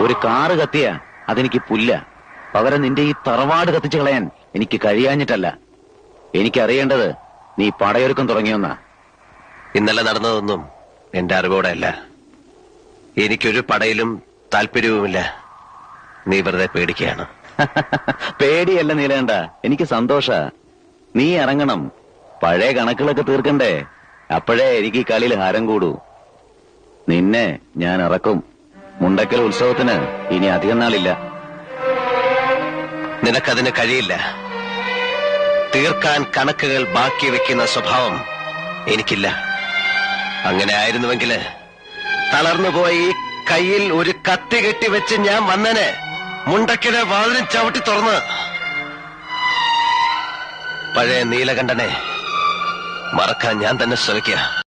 ഒരു കാറ് കത്തിയ അതെനിക്ക് പുല്ല. പകരം നിന്റെ ഈ തറവാട് കത്തിച്ചു കളയാൻ എനിക്ക് കഴിയാഞ്ഞിട്ടല്ല. എനിക്കറിയേണ്ടത് നീ പടയൊരുക്കം തുടങ്ങിയൊന്നാ. ഇന്നലെ നടന്നതൊന്നും എന്റെ അറിവോടെ അല്ല. എനിക്കൊരു പടയിലും താല്പര്യവുമില്ല. നീ വെറുതെ പേടിക്കുകയാണ്. പേടിയല്ല നീലേണ്ട, എനിക്ക് സന്തോഷ. നീ ഇറങ്ങണം, പഴയ കണക്കുകളൊക്കെ തീർക്കണ്ടേ. അപ്പോഴേ എനിക്ക് ഈ കളിയിൽ ഹരം കൂടൂ. നിന്നെ ഞാൻ ഇറക്കും. മുണ്ടക്കൽ ഉത്സവത്തിന് ഇനി അധികം നാളില്ല. നിനക്കതിന് കഴിയില്ല. തീർക്കാൻ കണക്കുകൾ ബാക്കി വെക്കുന്ന സ്വഭാവം എനിക്കില്ല. അങ്ങനെ ആയിരുന്നുവെങ്കില് തളർന്നുപോയി കയ്യിൽ ഒരു കത്തി കെട്ടിവെച്ച് ഞാൻ വന്നനെ. മുണ്ടക്കിലെ വാതിലും ചവിട്ടി തുറന്ന് പഴയ നീലകണ്ഠനെ മറക്കാൻ ഞാൻ തന്നെ ശ്രമിക്കുക.